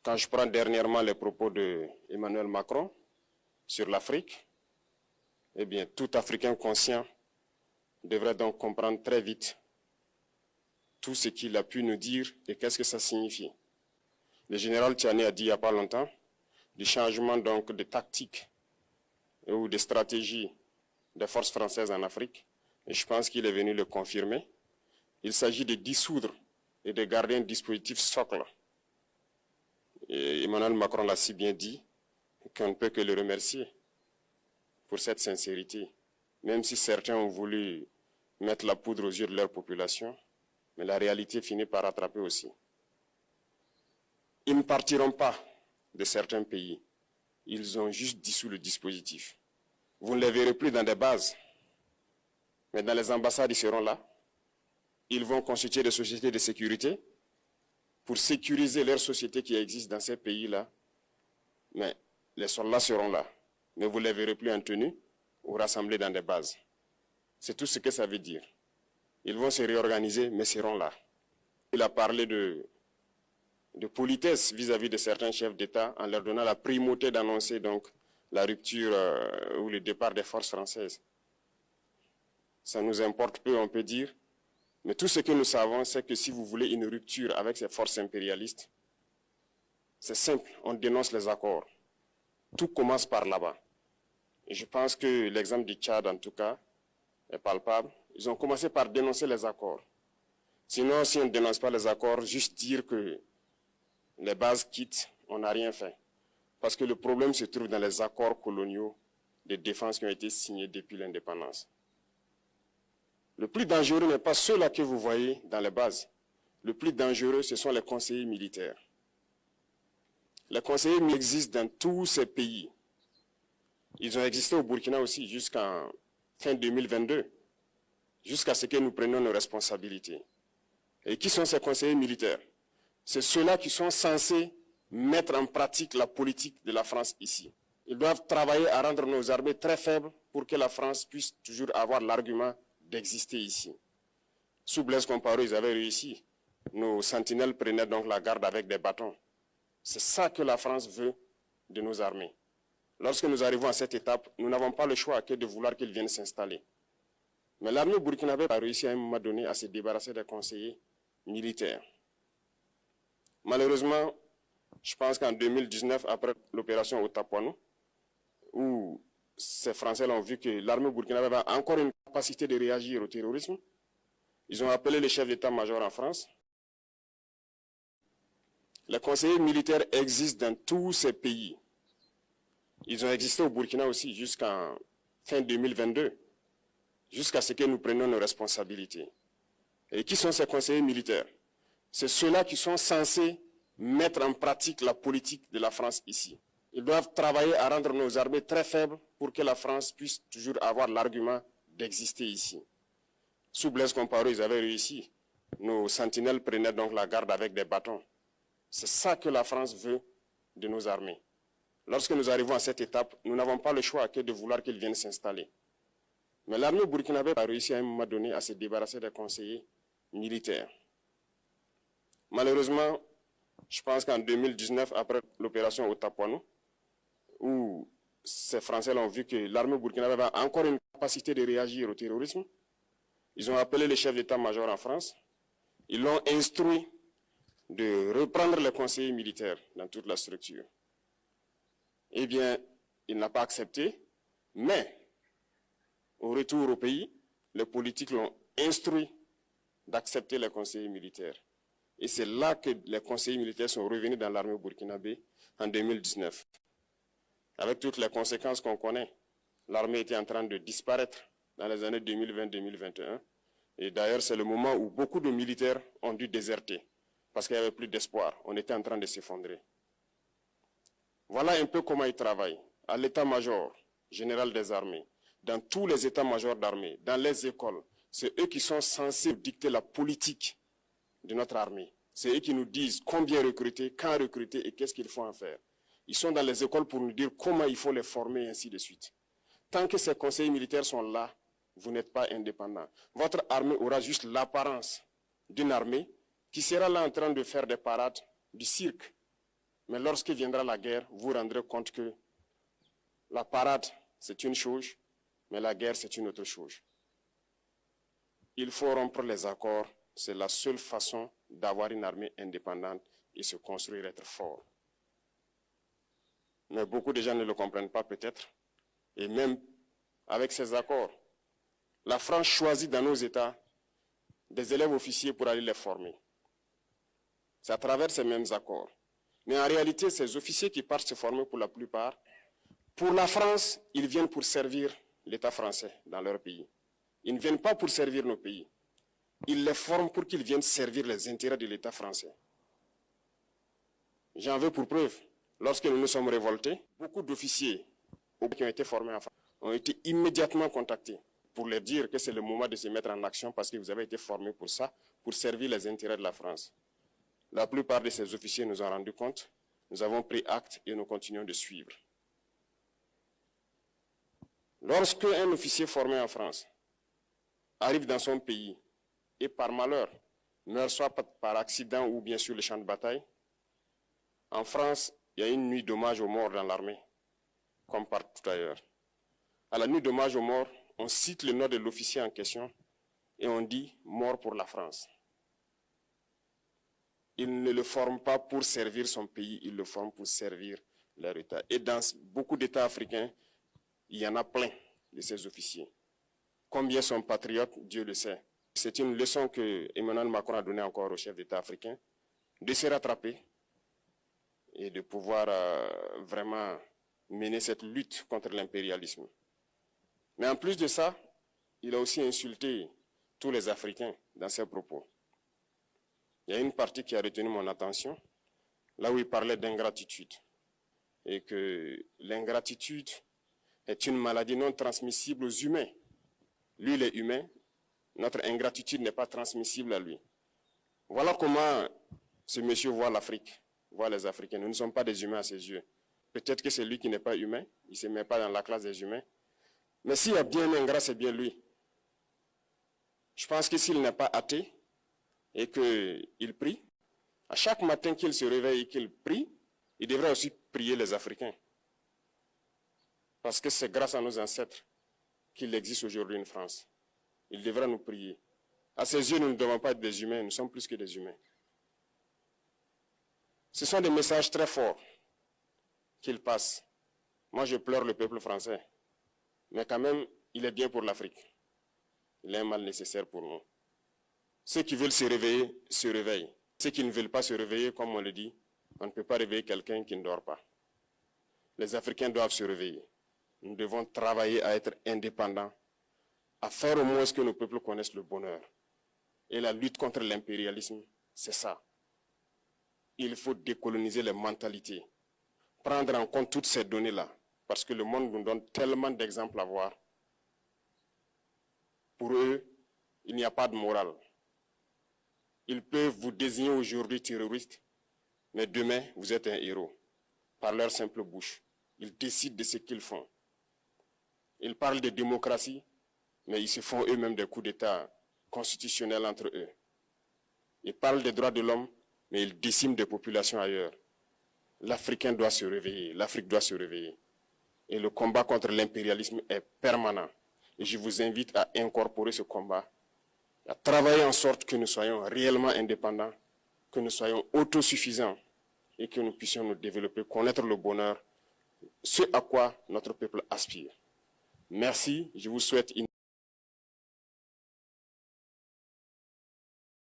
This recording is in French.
Quand je prends dernièrement les propos d'Emmanuel Macron sur l'Afrique, eh bien, tout Africain conscient devrait donc comprendre très vite tout ce qu'il a pu nous dire et qu'est-ce que ça signifie. Le général Tchiani a dit il n'y a pas longtemps du changement donc de tactique ou de stratégie des forces françaises en Afrique, et je pense qu'il est venu le confirmer. Il s'agit de dissoudre et de garder un dispositif socle. Et Emmanuel Macron l'a si bien dit qu'on ne peut que le remercier pour cette sincérité, même si certains ont voulu mettre la poudre aux yeux de leur population, mais la réalité finit par rattraper aussi. Ils ne partiront pas de certains pays, ils ont juste dissous le dispositif. Vous ne les verrez plus dans des bases, mais dans les ambassades, ils seront là. Ils vont constituer des sociétés de sécurité pour sécuriser leurs sociétés qui existent dans ces pays-là. Mais les soldats seront là, mais vous ne les verrez plus en tenue ou rassemblés dans des bases. C'est tout ce que ça veut dire. Ils vont se réorganiser, mais seront là. Il a parlé de politesse vis-à-vis de certains chefs d'État en leur donnant la primauté d'annoncer donc la rupture ou le départ des forces françaises. Ça nous importe peu, on peut dire, mais tout ce que nous savons, c'est que si vous voulez une rupture avec ces forces impérialistes, c'est simple, on dénonce les accords. Tout commence par là-bas. Et je pense que l'exemple du Tchad, en tout cas, est palpable. Ils ont commencé par dénoncer les accords. Sinon, si on ne dénonce pas les accords, juste dire que les bases quittent, on n'a rien fait. Parce que le problème se trouve dans les accords coloniaux de défense qui ont été signés depuis l'indépendance. Le plus dangereux n'est pas ceux-là que vous voyez dans les bases. Le plus dangereux, ce sont les conseillers militaires. Les conseillers existent dans tous ces pays. Ils ont existé au Burkina aussi jusqu'en fin 2022, jusqu'à ce que nous prenions nos responsabilités. Et qui sont ces conseillers militaires? C'est ceux-là qui sont censés mettre en pratique la politique de la France ici. Ils doivent travailler à rendre nos armées très faibles pour que la France puisse toujours avoir l'argument d'exister ici. Sous Blaise Compaoré, ils avaient réussi. Nos sentinelles prenaient donc la garde avec des bâtons. C'est ça que la France veut de nos armées. Lorsque nous arrivons à cette étape, nous n'avons pas le choix que de vouloir qu'ils viennent s'installer. Mais l'armée burkinabé a réussi à un moment donné à se débarrasser des conseillers militaires. Malheureusement, je pense qu'en 2019, après l'opération Otapouanou, où ces Français ont vu que l'armée burkinabé avait encore une capacité de réagir au terrorisme, ils ont appelé les chefs d'état-major en France. Les conseillers militaires existent dans tous ces pays. Ils ont existé au Burkina aussi jusqu'en fin 2022, jusqu'à ce que nous prenions nos responsabilités. Et qui sont ces conseillers militaires? C'est ceux-là qui sont censés mettre en pratique la politique de la France ici. Ils doivent travailler à rendre nos armées très faibles pour que la France puisse toujours avoir l'argument d'exister ici. Sous Blaise Compaoré, ils avaient réussi. Nos sentinelles prenaient donc la garde avec des bâtons. C'est ça que la France veut de nos armées. Lorsque nous arrivons à cette étape, nous n'avons pas le choix que de vouloir qu'ils viennent s'installer. Mais l'armée burkinabé a réussi à un moment donné à se débarrasser des conseillers militaires. Malheureusement, je pense qu'en 2019, après l'opération Otapouanou, où ces Français ont vu que l'armée burkinabé avait encore une capacité de réagir au terrorisme, ils ont appelé les chefs d'état-major en France, ils l'ont instruit de reprendre les conseillers militaires dans toute la structure. Eh bien, il n'a pas accepté, mais au retour au pays, les politiques l'ont instruit d'accepter les conseillers militaires. Et c'est là que les conseillers militaires sont revenus dans l'armée burkinabé en 2019. Avec toutes les conséquences qu'on connaît, l'armée était en train de disparaître dans les années 2020-2021. Et d'ailleurs, c'est le moment où beaucoup de militaires ont dû déserter parce qu'il n'y avait plus d'espoir. On était en train de s'effondrer. Voilà un peu comment ils travaillent. À l'état-major général des armées, dans tous les états-majors d'armée, dans les écoles, c'est eux qui sont censés dicter la politique de notre armée. C'est eux qui nous disent combien recruter, quand recruter et qu'est-ce qu'il faut en faire. Ils sont dans les écoles pour nous dire comment il faut les former et ainsi de suite. Tant que ces conseillers militaires sont là, vous n'êtes pas indépendant. Votre armée aura juste l'apparence d'une armée qui sera là en train de faire des parades, du cirque. Mais lorsque viendra la guerre, vous vous rendrez compte que la parade, c'est une chose, mais la guerre, c'est une autre chose. Il faut rompre les accords. C'est la seule façon d'avoir une armée indépendante et se construire, être fort. Mais beaucoup de gens ne le comprennent pas peut-être. Et même avec ces accords, la France choisit dans nos États des élèves officiers pour aller les former. C'est à travers ces mêmes accords. Mais en réalité, ces officiers qui partent se former pour la plupart, pour la France, ils viennent pour servir l'État français dans leur pays. Ils ne viennent pas pour servir nos pays. Ils les forment pour qu'ils viennent servir les intérêts de l'État français. J'en veux pour preuve. Lorsque nous nous sommes révoltés, beaucoup d'officiers qui ont été formés en France ont été immédiatement contactés pour leur dire que c'est le moment de se mettre en action parce que vous avez été formés pour ça, pour servir les intérêts de la France. La plupart de ces officiers nous ont rendu compte, nous avons pris acte et nous continuons de suivre. Lorsque un officier formé en France arrive dans son pays et par malheur meurt soit par accident ou bien sur le champ de bataille, en France, il y a une nuit d'hommage aux morts dans l'armée, comme partout ailleurs. À la nuit d'hommage aux morts, on cite le nom de l'officier en question et on dit « mort pour la France ». Il ne le forme pas pour servir son pays, il le forme pour servir leur État. Et dans beaucoup d'États africains, il y en a plein de ces officiers. Combien sont patriotes, Dieu le sait. C'est une leçon que Emmanuel Macron a donnée encore aux chefs d'État africains, de se rattraper et de pouvoir vraiment mener cette lutte contre l'impérialisme. Mais en plus de ça, il a aussi insulté tous les Africains dans ses propos. Il y a une partie qui a retenu mon attention, là où il parlait d'ingratitude, et que l'ingratitude est une maladie non transmissible aux humains. Lui, il est humain, notre ingratitude n'est pas transmissible à lui. Voilà comment ce monsieur voit l'Afrique, voit les Africains. Nous ne sommes pas des humains à ses yeux. Peut-être que c'est lui qui n'est pas humain, il ne se met pas dans la classe des humains. Mais s'il y a bien un ingrat, c'est bien lui. Je pense que s'il n'est pas athée et qu'il prie, à chaque matin qu'il se réveille et qu'il prie, il devrait aussi prier les Africains. Parce que c'est grâce à nos ancêtres qu'il existe aujourd'hui une France. Il devrait nous prier. À ses yeux, nous ne devons pas être des humains, nous sommes plus que des humains. Ce sont des messages très forts qu'il passe. Moi, je pleure le peuple français. Mais quand même, il est bien pour l'Afrique. Il est un mal nécessaire pour nous. Ceux qui veulent se réveiller, se réveillent. Ceux qui ne veulent pas se réveiller, comme on le dit, on ne peut pas réveiller quelqu'un qui ne dort pas. Les Africains doivent se réveiller. Nous devons travailler à être indépendants, à faire au moins ce que nos peuples connaissent le bonheur. Et la lutte contre l'impérialisme, c'est ça. Il faut décoloniser les mentalités, prendre en compte toutes ces données-là, parce que le monde nous donne tellement d'exemples à voir. Pour eux, il n'y a pas de morale. Ils peuvent vous désigner aujourd'hui terroriste, mais demain, vous êtes un héros, par leur simple bouche. Ils décident de ce qu'ils font. Ils parlent de démocratie, mais ils se font eux-mêmes des coups d'État constitutionnels entre eux. Ils parlent des droits de l'homme, mais ils déciment des populations ailleurs. L'Africain doit se réveiller, l'Afrique doit se réveiller. Et le combat contre l'impérialisme est permanent. Et je vous invite à incorporer ce combat, à travailler en sorte que nous soyons réellement indépendants, que nous soyons autosuffisants et que nous puissions nous développer, connaître le bonheur, ce à quoi notre peuple aspire. Merci, je vous souhaite une